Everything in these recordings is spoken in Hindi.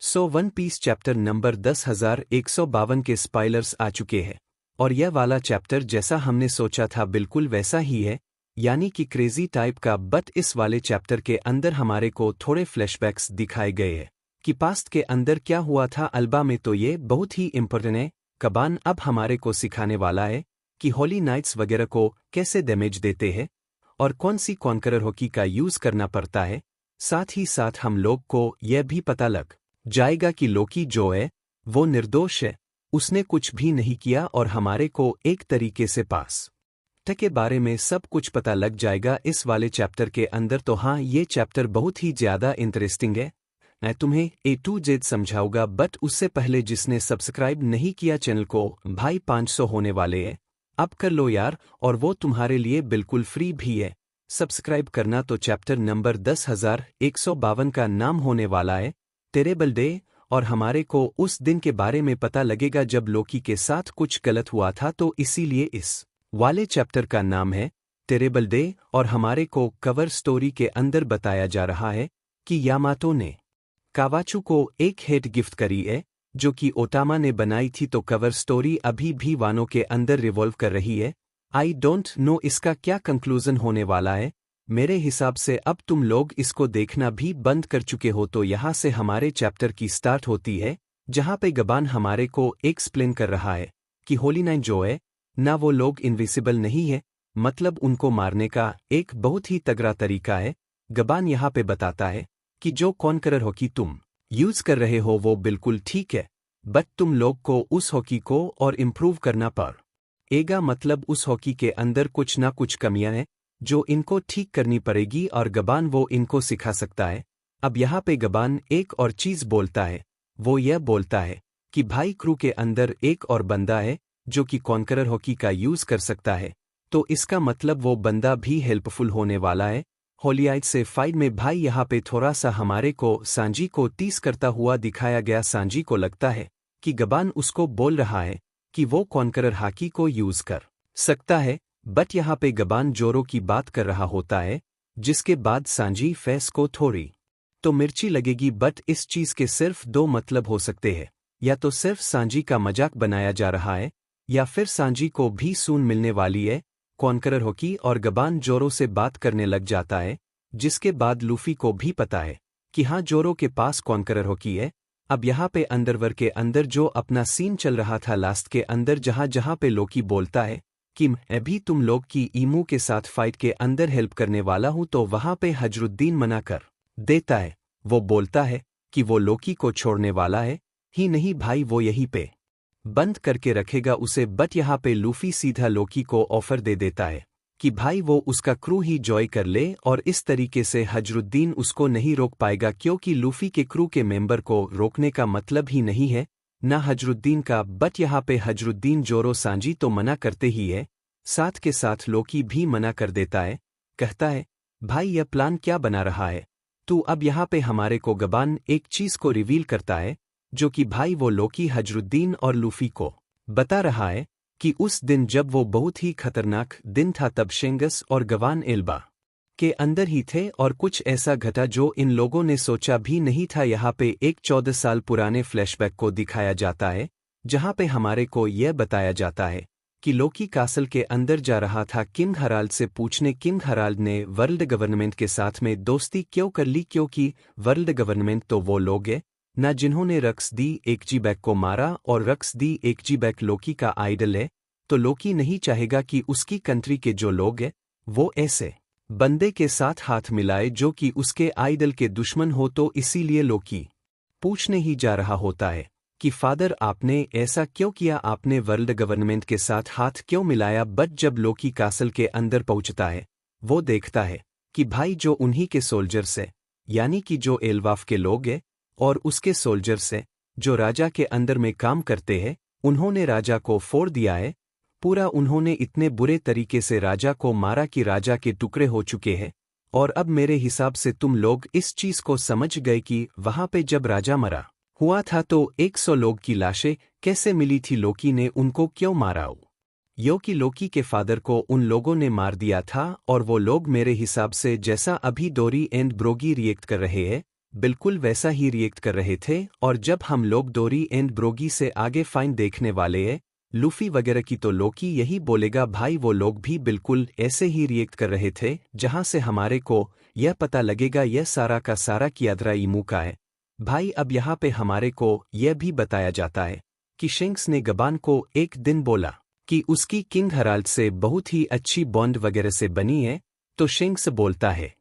वन पीस चैप्टर नंबर 10,152 के स्पॉयलर्स आ चुके हैं और यह वाला चैप्टर जैसा हमने सोचा था बिल्कुल वैसा ही है, यानी कि क्रेजी टाइप का। बट इस वाले चैप्टर के अंदर हमारे को थोड़े फ्लैशबैक्स दिखाए गए हैं कि पास्ट के अंदर क्या हुआ था अल्बा में। तो ये बहुत ही इम्पोर्टेंट है। कबान अब हमारे को सिखाने वाला है कि होली नाइट्स वगैरह को कैसे डैमेज देते हैं और कौन सी कॉन्करर हॉकी का यूज करना पड़ता है। साथ ही साथ हम लोग को यह भी पता लग जाएगा कि लोकी जो है वो निर्दोष है, उसने कुछ भी नहीं किया और हमारे को एक तरीके से पास के बारे में सब कुछ पता लग जाएगा इस वाले चैप्टर के अंदर। तो हाँ, ये चैप्टर बहुत ही ज्यादा इंटरेस्टिंग है। मैं तुम्हें A to Z समझाऊंगा, बट उससे पहले जिसने सब्सक्राइब नहीं किया चैनल को, भाई 500 होने वाले हैं, अब कर लो यार, और वो तुम्हारे लिए बिल्कुल फ्री भी है सब्सक्राइब करना। तो चैप्टर नंबर 10,152 का नाम होने वाला है टेरेबल डे, और हमारे को उस दिन के बारे में पता लगेगा जब लोकी के साथ कुछ गलत हुआ था। तो इसीलिए इस वाले चैप्टर का नाम है टेरेबल डे। और हमारे को कवर स्टोरी के अंदर बताया जा रहा है कि यामातो ने कावाचू को एक हेड गिफ्ट करी है जो कि ओटामा ने बनाई थी। तो कवर स्टोरी अभी भी वानों के अंदर रिवॉल्व कर रही है। आई डोंट नो इसका क्या कंक्लूजन होने वाला है। मेरे हिसाब से अब तुम लोग इसको देखना भी बंद कर चुके हो। तो यहाँ से हमारे चैप्टर की स्टार्ट होती है जहाँ पे गबान हमारे को एक्सप्लेन कर रहा है कि होली नाइट जो है ना, वो लोग इनविजिबल नहीं है, मतलब उनको मारने का एक बहुत ही तगड़ा तरीका है। गबान यहाँ पे बताता है कि जो कॉन्करर हॉकी तुम यूज कर रहे हो वो बिल्कुल ठीक है, बट तुम लोग को उस हॉकी को और इम्प्रूव करना पड़ेगा। मतलब उस हॉकी के अंदर कुछ ना कुछ कमियां हैं जो इनको ठीक करनी पड़ेगी और गबान वो इनको सिखा सकता है। अब यहाँ पे गबान एक और चीज बोलता है, वो यह बोलता है कि भाई क्रू के अंदर एक और बंदा है जो कि कॉन्करर हॉकी का यूज कर सकता है। तो इसका मतलब वो बंदा भी हेल्पफुल होने वाला है होलियाइट से फाइट में। भाई यहाँ पे थोड़ा सा हमारे को सांजी को टीस करता हुआ दिखाया गया। सांजी को लगता है कि गबान उसको बोल रहा है कि वो कॉन्करर हॉकी को यूज कर सकता है, बट यहाँ पे गबान जोरो की बात कर रहा होता है, जिसके बाद सांजी फेस को थोड़ी तो मिर्ची लगेगी। बट इस चीज के सिर्फ दो मतलब हो सकते हैं, या तो सिर्फ सांजी का मजाक बनाया जा रहा है या फिर सांजी को भी सून मिलने वाली है कॉन्करर हॉकी। और गबान जोरो से बात करने लग जाता है, जिसके बाद लूफी को भी पता है कि हाँ, जोरो के पास कॉन्करर हॉकी है। अब यहाँ पे अंडरवर्ल्ड के अंदर जो अपना सीन चल रहा था लास्ट के अंदर, जहाँ पे लोकी बोलता है कि मैं भी तुम लोग की ईमू के साथ फाइट के अंदर हेल्प करने वाला हूं, तो वहां पे हजरुद्दीन मना कर देता है। वो बोलता है कि वो लोकी को छोड़ने वाला है ही नहीं भाई, वो यहीं पे बंद करके रखेगा उसे। बट यहाँ पे लूफी सीधा लोकी को ऑफर दे देता है कि भाई वो उसका क्रू ही जॉय कर ले, और इस तरीके से हजरुद्दीन उसको नहीं रोक पाएगा, क्योंकि लूफी के क्रू के मेंबर को रोकने का मतलब ही नहीं है ना हजरुद्दीन का। बट यहाँ पे हजरुद्दीन जोरो सांजी तो मना करते ही है, साथ के साथ लोकी भी मना कर देता है। कहता है भाई यह प्लान क्या बना रहा है तू। अब यहाँ पे हमारे को गबान एक चीज को रिवील करता है, जो कि भाई वो लोकी हजरुद्दीन और लूफी को बता रहा है कि उस दिन जब वो बहुत ही खतरनाक दिन था, तब शेंगस और गवान एल्बा के अंदर ही थे और कुछ ऐसा घटा जो इन लोगों ने सोचा भी नहीं था। यहाँ पे एक 14 साल पुराने फ्लैशबैक को दिखाया जाता है, जहाँ पे हमारे को यह बताया जाता है कि लोकी कासल के अंदर जा रहा था किंग हराल्ड से पूछने। किंग हराल्ड ने वर्ल्ड गवर्नमेंट के साथ में दोस्ती क्यों कर ली, क्योंकि वर्ल्ड गवर्नमेंट तो वो लोग हैं ना जिन्होंने रक्स दी एकजीबैक को मारा, और रक्स दी एकजीबैक लोकी का आइडल है। तो लोकी नहीं चाहेगा कि उसकी कंट्री के जो लोग हैं वो ऐसे बंदे के साथ हाथ मिलाए जो कि उसके आइडल के दुश्मन हो। तो इसीलिए लोकी पूछने ही जा रहा होता है कि फादर आपने ऐसा क्यों किया, आपने वर्ल्ड गवर्नमेंट के साथ हाथ क्यों मिलाया। बट जब लोकी कासल के अंदर पहुंचता है, वो देखता है कि भाई जो उन्हीं के सोल्जर्स है, यानी कि जो एल्वाफ के लोग हैं और उसके सोल्जर्स है जो राजा के अंदर में काम करते हैं, उन्होंने राजा को फोड़ दिया है पूरा। उन्होंने इतने बुरे तरीके से राजा को मारा कि राजा के टुकड़े हो चुके हैं। और अब मेरे हिसाब से तुम लोग इस चीज को समझ गए कि वहां पे जब राजा मरा हुआ था तो 100 लोग की लाशें कैसे मिली थी, लोकी ने उनको क्यों मारा। यो कि लोकी के फादर को उन लोगों ने मार दिया था, और वो लोग मेरे हिसाब से जैसा अभी डोरी एंड ब्रोगी रिएक्ट कर रहे हैं बिल्कुल वैसा ही रिएक्ट कर रहे थे। और जब हम लोग डोरी एंड ब्रोगी से आगे फाइन देखने वाले हैं, लूफी वगैरह की, तो लोकी यही बोलेगा भाई वो लोग भी बिल्कुल ऐसे ही रिएक्ट कर रहे थे, जहां से हमारे को यह पता लगेगा यह सारा का सारा कियाद्रा इमू का है। भाई अब यहाँ पे हमारे को यह भी बताया जाता है कि शिंक्स ने गबान को एक दिन बोला कि उसकी किंग हराल्ड से बहुत ही अच्छी बॉन्ड वगैरह से बनी है, तो शिंक्स बोलता है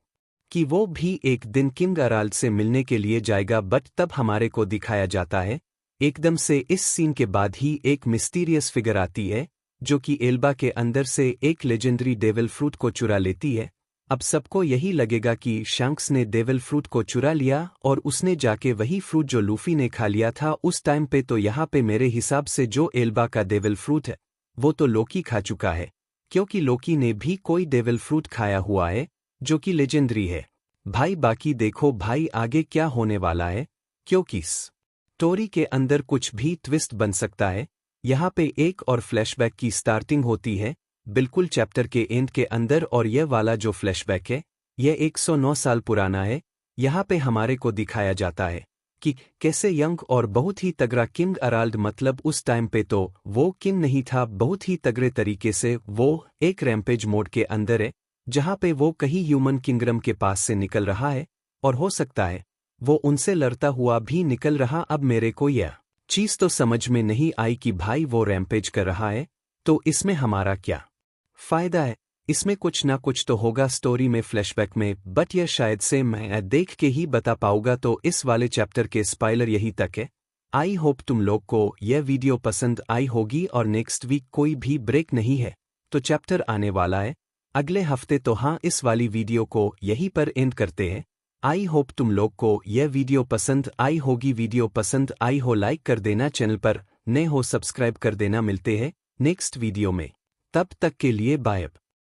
कि वो भी एक दिन किंग हराल्ड से मिलने के लिए जाएगा। बट तब हमारे को दिखाया जाता है एकदम से इस सीन के बाद ही एक मिस्टीरियस फिगर आती है, जो कि एल्बा के अंदर से एक लेजेंडरी डेविल फ्रूट को चुरा लेती है। अब सबको यही लगेगा कि शंक्स ने डेविल फ्रूट को चुरा लिया और उसने जाके वही फ्रूट जो लूफी ने खा लिया था उस टाइम पे। तो यहाँ पे मेरे हिसाब से जो एल्बा का डेविल फ्रूट है वो तो लोकी खा चुका है, क्योंकि लोकी ने भी कोई डेविल फ्रूट खाया हुआ है जो कि लेजेंडरी है। भाई बाकी देखो भाई आगे क्या होने वाला है, क्योंकि स्टोरी के अंदर कुछ भी ट्विस्ट बन सकता है। यहाँ पे एक और फ्लैशबैक की स्टार्टिंग होती है बिल्कुल चैप्टर के एंड के अंदर, और यह वाला जो फ्लैशबैक है यह 109 साल पुराना है। यहाँ पे हमारे को दिखाया जाता है कि कैसे यंग और बहुत ही तगड़ा किंग हराल्ड, मतलब उस टाइम पे तो वो किंग नहीं था, बहुत ही तगड़े तरीके से वो एक रैम्पेज मोड के अंदर है, जहाँ पे वो कहीं ह्यूमन किंगडम के पास से निकल रहा है और हो सकता है वो उनसे लड़ता हुआ भी निकल रहा। अब मेरे को यह चीज़ तो समझ में नहीं आई कि भाई वो रैम्पेज कर रहा है तो इसमें हमारा क्या फायदा है। इसमें कुछ ना कुछ तो होगा स्टोरी में, फ्लैशबैक में, बट यह शायद से मैं देख के ही बता पाऊंगा। तो इस वाले चैप्टर के स्पॉइलर यही तक है। आई होप तुम लोग को यह वीडियो पसंद आई होगी, और नेक्स्ट वीक कोई भी ब्रेक नहीं है तो चैप्टर आने वाला है अगले हफ्ते। तो हाँ, इस वाली वीडियो को यहीं पर एंड करते हैं। आई होप तुम लोग को यह वीडियो पसंद आई होगी। वीडियो पसंद आई हो लाइक कर देना, चैनल पर नए हो सब्सक्राइब कर देना। मिलते हैं नेक्स्ट वीडियो में, तब तक के लिए बाय।